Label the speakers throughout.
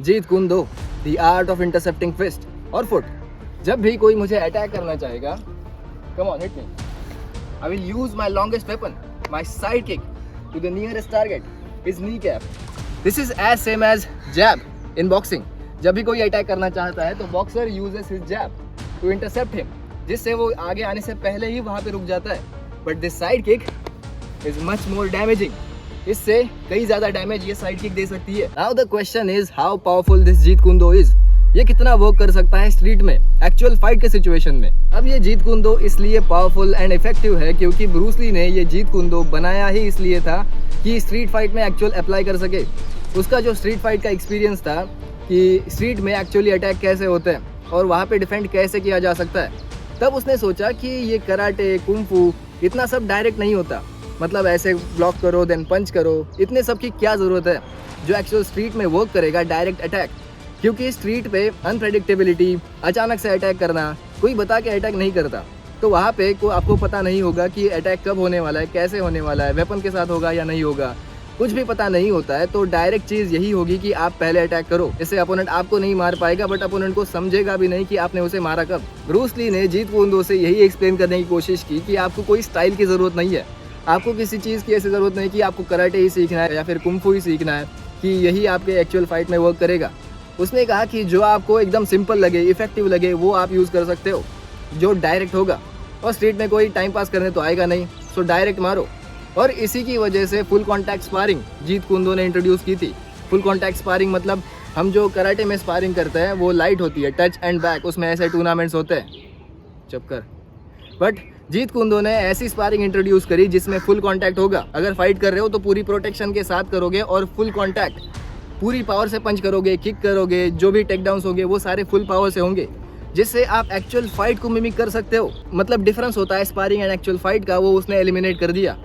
Speaker 1: Jeet Kune Do, the art of intercepting fist और foot. जब भी कोई मुझे अटैक करना चाहेगा, come on hit me, I will use my longest weapon, my side kick to the nearest target, his knee cap. This is as same as jab in boxing. जब भी कोई अटैक करना चाहता है तो boxer uses his jab to intercept him, जिससे वो आगे आने से पहले ही वहां पे रुक जाता है। But this side kick is much more damaging. इससे कई ज्यादा डैमेज ये साइड किक दे सकती है। Now the question is how powerful this Jeet Kune Do is. ये कितना वर्क कर सकता है स्ट्रीट में, एक्चुअल फाइट के सिचुएशन में। अब ये जीत कुंदो इसलिए पावरफुल एंड इफेक्टिव है क्योंकि ब्रूस ली ने ये जीत कुंदो बनाया ही इसलिए था कि स्ट्रीट फाइट में एक्चुअल अप्लाई कर सके। उसका जो स्ट्रीट फाइट का एक्सपीरियंस था कि स्ट्रीट में एक्चुअली अटैक कैसे होते हैं और वहाँ पे डिफेंड कैसे किया जा सकता है, तब उसने सोचा कि ये कराटे, कुंफू, इतना सब डायरेक्ट नहीं होता। मतलब ऐसे ब्लॉक करो देन पंच करो, इतने सब की क्या ज़रूरत है। जो एक्चुअल स्ट्रीट में वर्क करेगा डायरेक्ट अटैक, क्योंकि स्ट्रीट पे अनप्रेडिक्टेबिलिटी, अचानक से अटैक करना, कोई बता के अटैक नहीं करता। तो वहाँ पे आपको पता नहीं होगा कि अटैक कब होने वाला है, कैसे होने वाला है, वेपन के साथ होगा या नहीं होगा, कुछ भी पता नहीं होता है। तो डायरेक्ट चीज़ यही होगी कि आप पहले अटैक करो। इससे अपोनेंट आपको नहीं मार पाएगा, बट अपोनेंट को समझेगा भी नहीं कि आपने उसे मारा कब। ब्रूस ली ने जीत कुंदो से यही एक्सप्लेन करने की कोशिश की कि आपको कोई स्टाइल की ज़रूरत नहीं है, आपको किसी चीज़ की ऐसी ज़रूरत नहीं कि आपको कराटे ही सीखना है या फिर कुंफू ही सीखना है कि यही आपके एक्चुअल फाइट में वर्क करेगा। उसने कहा कि जो आपको एकदम सिंपल लगे, इफेक्टिव लगे, वो आप यूज़ कर सकते हो, जो डायरेक्ट होगा। और स्ट्रीट में कोई टाइम पास करने तो आएगा नहीं, सो डायरेक्ट मारो। और इसी की वजह से फुल कॉन्टैक्ट स्पारिंग जीत कुंदो ने इंट्रोड्यूस की थी। फुल कॉन्टैक्ट स्पारिंग मतलब हम जो कराटे में स्पारिंग करते हैं वो लाइट होती है, टच एंड बैक, उसमें ऐसे टूर्नामेंट्स होते हैं, चुपकर। बट जीत कुंदो ने ऐसी स्पारिंग इंट्रोड्यूस करी जिसमें फुल कांटेक्ट होगा। अगर फाइट कर रहे हो तो पूरी प्रोटेक्शन के साथ करोगे और फुल कांटेक्ट, पूरी पावर से पंच करोगे, किक करोगे, जो भी टेक डाउन्स होंगे वो सारे फुल पावर से होंगे, जिससे आप एक्चुअल फाइट को मिमिक कर सकते हो। मतलब डिफरेंस होता है स्पारिंग एंड एक्चुअल फाइट का, वो उसने एलिमिनेट कर दिया।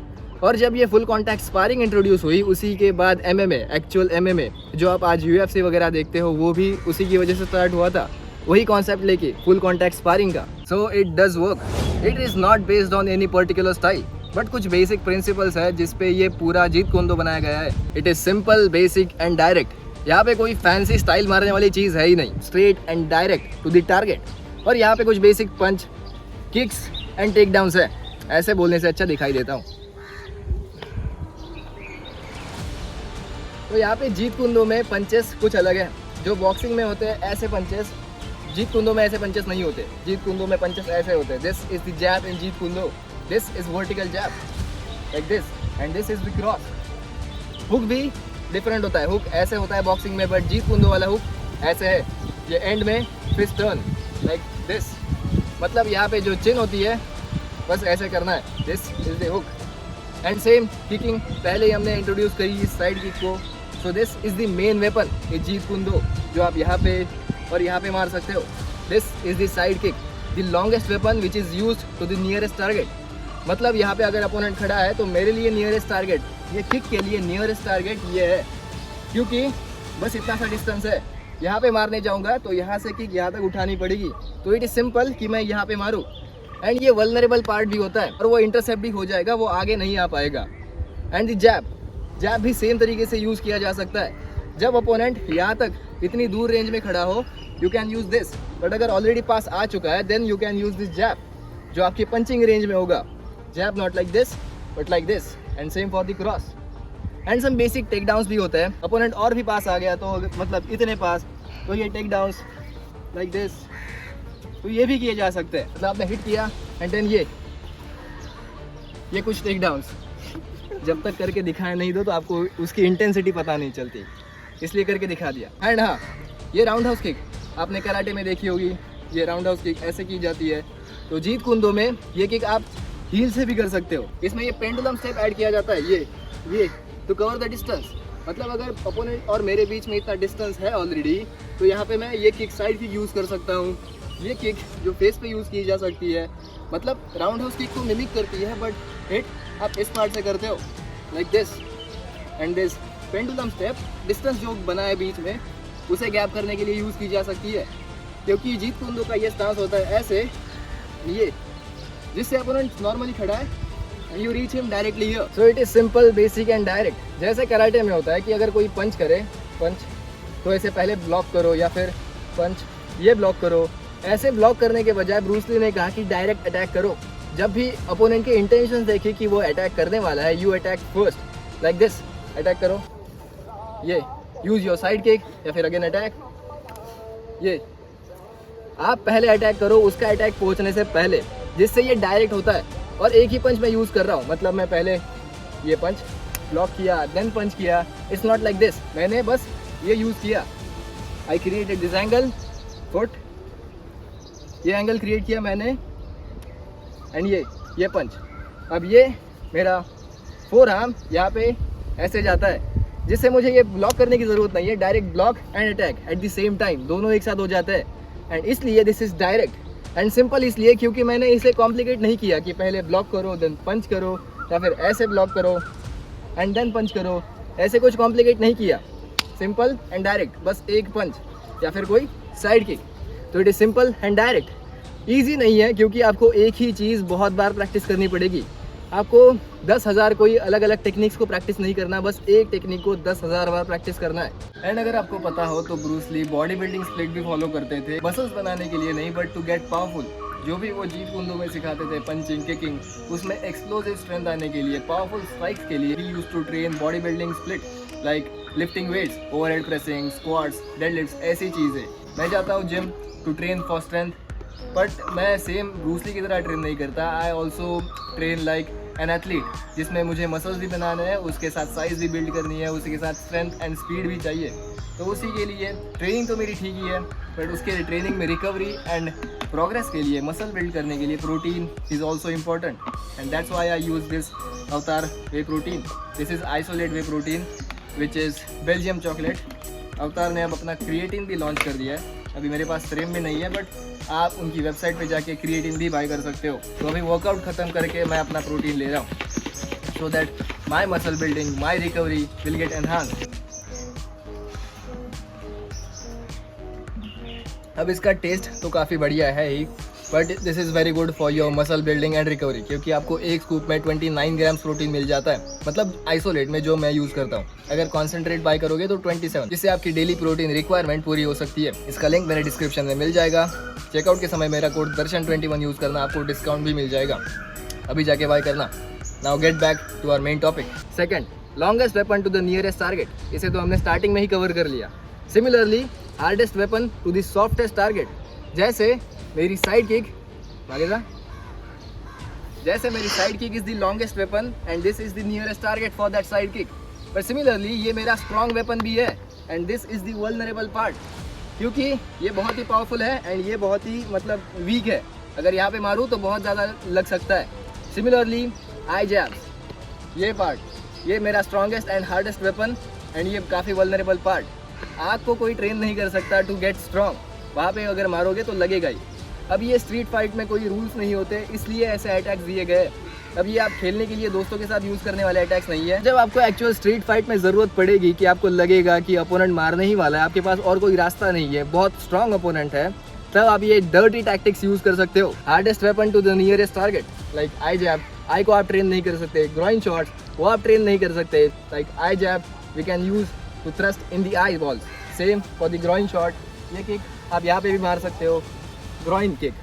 Speaker 1: और जब ये फुल कांटेक्ट स्पारिंग इंट्रोड्यूस हुई, उसी के बाद MMA, एक्चुअल MMA जो आप आज UFC वगैरह देखते हो, वो भी उसी की वजह से स्टार्ट हुआ था, वही कॉन्सेप्ट लेके फुल कांटेक्ट स्पारिंग का। So it does work. It is not based on any particular style, but कुछ बेसिक प्रिंसिपल्स है जिस पे ये पूरा जीत कुंदो बनाया गया है। It is simple, basic and direct. यहाँ पे कोई फैंसी स्टाइल मारने वाली चीज़ है ही नहीं, straight and direct to the target. और यहाँ पे कुछ basic punch, kicks and takedowns है। ऐसे बोलने से अच्छा दिखाई देता हूँ। तो यहाँ पे जीत कुंदो में पंचेस कुछ अलग है। जो बॉक्सिंग में होते हैं ऐसे पंचेस, जीत कुंदो में ऐसे पंचेस नहीं होते। जीत कुंदो में पंचेस ऐसे होते हैं। This is the jab in Jeet Kune Do, this is vertical jab like this, and this is the cross. Hook भी डिफरेंट होता है, हुक ऐसे होता है बॉक्सिंग में, बट जीत कुंदो वाला हुक ऐसे है। ये एंड में फिस्ट टर्न लाइक दिस, मतलब यहाँ पे जो चिन होती है बस ऐसे करना है। This is the hook. And same kicking, पहले ही हमने इंट्रोड्यूस करी इस साइड किक को। So this is the main weapon, ये जीत कुंदो, जो आप यहाँ पे और यहाँ पे मार सकते हो। This is the side kick, the longest weapon which is used to the nearest target. मतलब यहाँ पे अगर अपोनेंट खड़ा है तो मेरे लिए नियरेस्ट टारगेट, ये किक के लिए नियरेस्ट टारगेट ये है, क्योंकि बस इतना सा डिस्टेंस है। यहाँ पे मारने जाऊँगा तो यहाँ से किक यहाँ तक उठानी पड़ेगी। तो इट इज़ सिंपल कि मैं यहाँ पे मारूँ। एंड ये वल्नरेबल पार्ट भी होता है और वो इंटरसेप्ट भी हो जाएगा, वो आगे नहीं आ पाएगा। एंड द जैब, जैब भी सेम तरीके से यूज़ किया जा सकता है। जब अपोनेंट यहाँ तक इतनी दूर रेंज में खड़ा हो, you can use this, but अगर ऑलरेडी पास आ चुका है then you can use this jab, जो आपकी पंचिंग रेंज में होगा। Jab not like this but like this, and same for the cross. And some basic take downs भी होते हैं। अपोनेंट और भी पास आ गया तो मतलब इतने पास, तो ये टेक डाउन्स लाइक दिस, तो ये भी किए जा सकते हैं। मतलब आपने हिट किया एंड देन ये कुछ टेक डाउन्स जब तक करके दिखाया नहीं दो तो आपको उसकी इंटेंसिटी पता नहीं चलती, इसलिए करके दिखा दिया। एंड हाँ, ये राउंड हाउस किक आपने कराटे में देखी होगी, ये राउंड हाउस किक ऐसे की जाती है। तो जीत कुंदो में ये किक आप हील से भी कर सकते हो। इसमें ये पेंडुलम स्टेप ऐड किया जाता है, ये टू कवर द डिस्टेंस। मतलब अगर अपोनेंट और मेरे बीच में इतना डिस्टेंस है ऑलरेडी, तो यहाँ पे मैं ये किक साइड किक यूज़ कर सकता हूँ। ये किक जो फेस पे यूज़ की जा सकती है, मतलब राउंड हाउस किक को मिमिक करती है, बट हिट आप इस पार्ट से करते हो like this and this. Pendulum step distance जो बना है बीच में, उसे गैप करने के लिए यूज़ की जा सकती है, क्योंकि जीत कुंदो का ये स्टांस होता है ऐसे, ये, जिससे अपोनेंट नॉर्मली खड़ा है and you reach him directly here. So it is simple, basic and direct. जैसे कराटे में होता है कि अगर कोई पंच करे, पंच तो ऐसे पहले ब्लॉक करो या फिर पंच ये ब्लॉक करो। ऐसे ब्लॉक करने के बजाय ब्रूस ली ने कहा कि डायरेक्ट अटैक करो। जब भी अपोनेंट के इंटेंशन देखे कि वो अटैक करने वाला है, you attack first like this, attack करो, ये यूज योर साइड किक या फिर अगेन अटैक। ये आप पहले अटैक करो उसका अटैक पहुंचने से पहले, जिससे ये डायरेक्ट होता है। और एक ही पंच मैं यूज़ कर रहा हूँ, मतलब मैं पहले ये पंच ब्लॉक किया देन पंच किया, इट्स नॉट लाइक दिस। मैंने बस ये यूज़ किया, I created this angle, foot, ये एंगल क्रिएट किया मैंने, एंड ये पंच। अब ये मेरा फोर आर्म यहाँ पे ऐसे जाता है, जिससे मुझे ये ब्लॉक करने की ज़रूरत नहीं है, direct block and attack at the same time, दोनों एक साथ हो जाते हैं। एंड इसलिए this is direct and simple, इसलिए क्योंकि मैंने इसे कॉम्प्लिकेट नहीं किया कि पहले ब्लॉक करो देन पंच करो या फिर ऐसे ब्लॉक करो एंड देन पंच करो, ऐसे कुछ कॉम्प्लिकेट नहीं किया। सिंपल एंड डायरेक्ट, बस एक पंच या फिर कोई साइड किक। तो it is simple and direct. Easy नहीं है क्योंकि आपको एक ही चीज़ बहुत बार प्रैक्टिस करनी पड़ेगी। आपको 10,000 कोई अलग अलग टेक्निक्स को प्रैक्टिस नहीं करना, बस एक टेक्निक को 10,000 बार प्रैक्टिस करना है। एंड अगर आपको पता हो तो Bruce Lee body building split भी फॉलो करते थे, मसल्स बनाने के लिए नहीं बट टू गेट पावरफुल। जो भी वो जीत कुंदो में सिखाते थे, पंचिंग, किकिंग, उसमें एक्सप्लोसिव स्ट्रेंथ आने के लिए, पावरफुल स्ट्राइक्स के लिए, he used to train body building split like lifting weights, overhead pressing, squats, deadlifts, ऐसी चीज़ें। मैं जाता हूँ gym to train for strength, but मैं सेम ब्रूस ली की तरह ट्रेन नहीं करता। I also train like an athlete, जिसमें मुझे मसल्स भी बनाने हैं, उसके साथ साइज़ भी बिल्ड करनी है, उसके साथ स्ट्रेंथ एंड स्पीड भी चाहिए। तो उसी के लिए ट्रेनिंग तो मेरी ठीक ही है, बट उसके ट्रेनिंग में रिकवरी एंड प्रोग्रेस के लिए, मसल बिल्ड करने के लिए protein is also important, and that's why I use this Avatar whey protein. This is isolate whey protein which is Belgium chocolate. Avatar ने अब अपना क्रिएटिन भी लॉन्च कर दिया है, अभी मेरे पास फ्रेम में नहीं है, बट आप उनकी वेबसाइट पे जाके क्रिएटिन भी बाय कर सकते हो। तो अभी वर्कआउट ख़त्म करके मैं अपना प्रोटीन ले रहा हूँ, so that my muscle building, my recovery will get enhanced. अब इसका टेस्ट तो काफ़ी बढ़िया है ही, but this is very good for your muscle building and recovery, क्योंकि आपको एक स्कूप में 29 ग्राम्स प्रोटीन मिल जाता है, मतलब आइसोलेट में जो मैं यूज़ करता हूँ। अगर कॉन्सेंट्रेट बाय करोगे तो 27, जिससे आपकी डेली प्रोटीन रिक्वायरमेंट पूरी हो सकती है। इसका लिंक मेरे डिस्क्रिप्शन में मिल जाएगा। चेकआउट के समय मेरा कोड दर्शन21 यूज़ करना, आपको डिस्काउंट भी मिल जाएगा। अभी जाके बाय करना। Now get back to our main topic. Second, longest weapon to the nearest target. इसे तो हमने स्टार्टिंग में ही कवर कर लिया। Similarly hardest weapon to the softest target, जैसे मेरी साइड किक, जैसे मेरी side kick is the longest weapon and this is the nearest target for that side kick. But similarly ये मेरा स्ट्रॉन्ग वेपन भी है and this is the vulnerable part, क्योंकि ये बहुत ही पावरफुल है एंड ये बहुत ही मतलब वीक है। अगर यहाँ पे मारूँ तो बहुत ज़्यादा लग सकता है। सिमिलरली आई जैब्स, ये पार्ट, ये मेरा strongest and hardest weapon and ये काफ़ी वल्नरेबल पार्ट। आपको कोई ट्रेन नहीं कर सकता टू गेट स्ट्रॉन्ग, वहाँ पे अगर मारोगे तो लगेगा ही। अब ये स्ट्रीट फाइट में कोई रूल्स नहीं होते, इसलिए ऐसे अटैक्स दिए गए। अब ये आप खेलने के लिए दोस्तों के साथ यूज़ करने वाले अटैक्स नहीं है। जब आपको एक्चुअल स्ट्रीट फाइट में ज़रूरत पड़ेगी कि आपको लगेगा कि अपोनेंट मारने ही वाला है, आपके पास और कोई रास्ता नहीं है, बहुत स्ट्रॉन्ग अपोनेंट है, तब आप ये डर्टी टैक्टिक्स यूज़ कर सकते हो। Hardest weapon to the nearest target like I jab, I को आप ट्रेन नहीं कर सकते। ग्रोइन शॉट्स वो आप ट्रेन नहीं कर सकते। Like I jab we can use to thrust in the eyeballs. Same for the groin shot, ये किक आप यहाँ पे भी मार सकते हो, groin kick.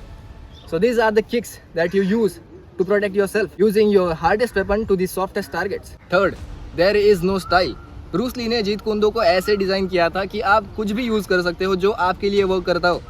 Speaker 1: So these are the kicks that you use to protect yourself using your hardest weapon to the softest targets. Third, there is no style. Bruce Lee ने Jeet कुंदो को ऐसे डिज़ाइन किया था कि आप कुछ भी यूज़ कर सकते हो जो आपके लिए वर्क करता हो।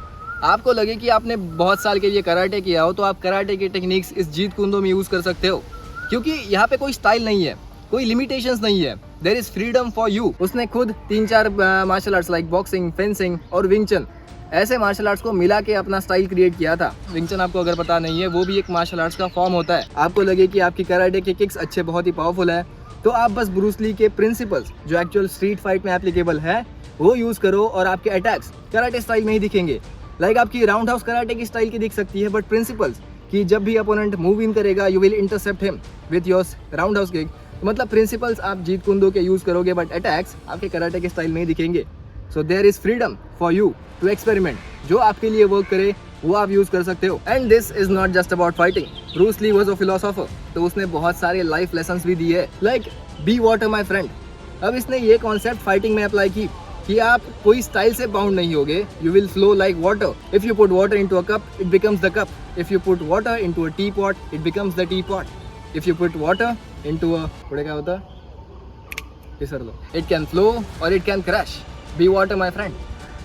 Speaker 1: आपको लगे कि आपने बहुत साल के लिए कराटे किया हो तो आप कराटे की टेक्निक्स इस जीत कुंदो में यूज़ कर सकते हो, क्योंकि यहाँ पे कोई स्टाइल नहीं है, कोई लिमिटेशंस नहीं है। There is freedom for you. उसने खुद 3-4 martial arts like boxing, fencing और विंग चन, ऐसे मार्शल आर्ट्स को मिला के अपना स्टाइल क्रिएट किया था। विंग चन आपको अगर पता नहीं है, वो भी एक मार्शल आर्ट्स का फॉर्म होता है। आपको लगे कि आपकी कराटे के किक्स अच्छे, बहुत ही पावरफुल है, तो आप बस ब्रूस ली के प्रिंसिपल्स जो एक्चुअल स्ट्रीट फाइट में एप्लीकेबल है वो यूज़ करो और आपके अटैक्स कराटे स्टाइल में ही दिखेंगे। लाइक आपकी राउंड हाउस कराटे की स्टाइल की दिख सकती है, बट प्रिंसिपल्स कि जब भी अपोनेंट मूव इन करेगा you will intercept him with your roundhouse kick, मतलब प्रिंसिपल्स आप जीत कुंदो के यूज़ करोगे, बट अटैक्स आपके कराटे के स्टाइल में ही दिखेंगे। So there is freedom for you to experiment, जो आपके लिए वर्क करे वो आप यूज़ कर सकते हो। And this is not just about fighting. Bruce Lee was a philosopher, तो उसने बहुत सारे लाइफ लेसन्स भी दिए, like be water my friend. अब इसने ये कॉन्सेप्ट फाइटिंग में अप्लाई की। कि आप कोई स्टाइल से बाउंड नहीं होगे. You will flow like water. If you put water into a cup, it becomes the cup. If you put water into a teapot, it becomes the teapot. If you put water into a, थोड़े क्या होता है, सर लो, it can flow और it can crash. Be water my friend.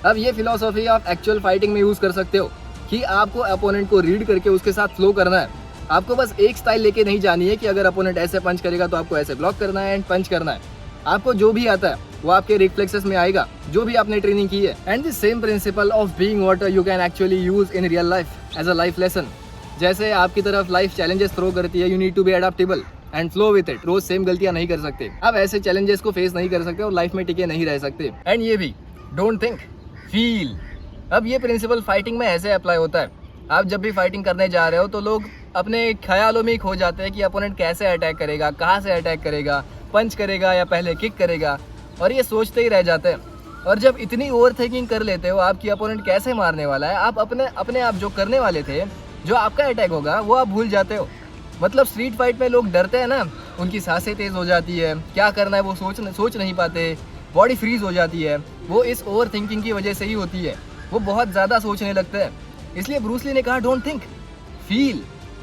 Speaker 1: अब ये philosophy आप एक्चुअल फाइटिंग में यूज़ कर सकते हो कि आपको अपोनेंट को रीड करके उसके साथ फ्लो करना है. आपको बस एक स्टाइल लेके नहीं जानी है कि अगर अपोनेंट ऐसे पंच करेगा तो आपको ऐसे ब्लॉक करना है एंड पंच करना है. आपको जो भी आता है वो आपके रिफ्लेक्सेस में आएगा, जो भी आपने ट्रेनिंग की है. And the same principle of being water you can actually use in real life as a life lesson. जैसे आपकी तरफ लाइफ चैलेंजेस थ्रो करती है, you need to be adaptable and flow with it. रोज same गलतियां नहीं कर सकते. आप ऐसे चैलेंजेस को फेस नहीं कर सकते और लाइफ में टिके नहीं रह सकते. एंड ये भी, डोंट थिंक, फील. अब ये प्रिंसिपल फाइटिंग में ऐसे अप्लाई होता है. आप जब भी फाइटिंग करने जा रहे हो तो लोग अपने ख्यालों में ही खो जाते हैं कि अपोनेंट कैसे अटैक करेगा, कहाँ से अटैक करेगा, पंच करेगा या पहले किक करेगा, और ये सोचते ही रह जाते हैं. और जब इतनी ओवर थिंकिंग कर लेते हो आपकी अपोनेंट कैसे मारने वाला है, आप अपने आप जो करने वाले थे, जो आपका अटैक होगा, वो आप भूल जाते हो. मतलब स्ट्रीट फाइट में लोग डरते हैं ना, उनकी सांसें तेज़ हो जाती है, क्या करना है वो सोच नहीं पाते, बॉडी फ्रीज हो जाती है. वो इस ओवर थिंकिंग की वजह से ही होती है. वो बहुत ज़्यादा सोचने लगते हैं. इसलिए ब्रूस ली ने कहा डोंट थिंक, फील.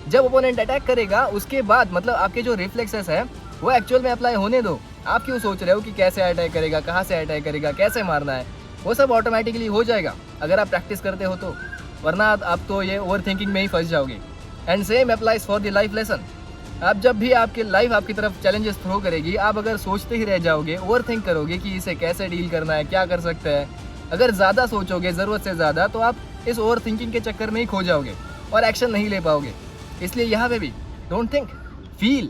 Speaker 1: जब ओपोनेंट अटैक करेगा उसके बाद मतलब आपके जो रिफ्लेक्सेस है वो एक्चुअल में अप्लाई होने दो. आप क्यों सोच रहे हो कि कैसे अटैक करेगा, कहाँ से अटैक करेगा, कैसे मारना है. वो सब ऑटोमेटिकली हो जाएगा अगर आप प्रैक्टिस करते हो तो. वरना आप तो ये ओवर थिंकिंग में ही फंस जाओगे. And same applies for the life lesson. आप जब भी आपकी लाइफ आपकी तरफ चैलेंजेस थ्रो करेगी, आप अगर सोचते ही रह जाओगे, ओवर थिंक करोगे कि इसे कैसे डील करना है, क्या कर सकते हैं, अगर ज़्यादा सोचोगे ज़रूरत से ज़्यादा, तो आप इस ओवर थिंकिंग के चक्कर में ही खो जाओगे और एक्शन नहीं ले पाओगे. इसलिए यहाँ पे भी डोंट थिंक, फील.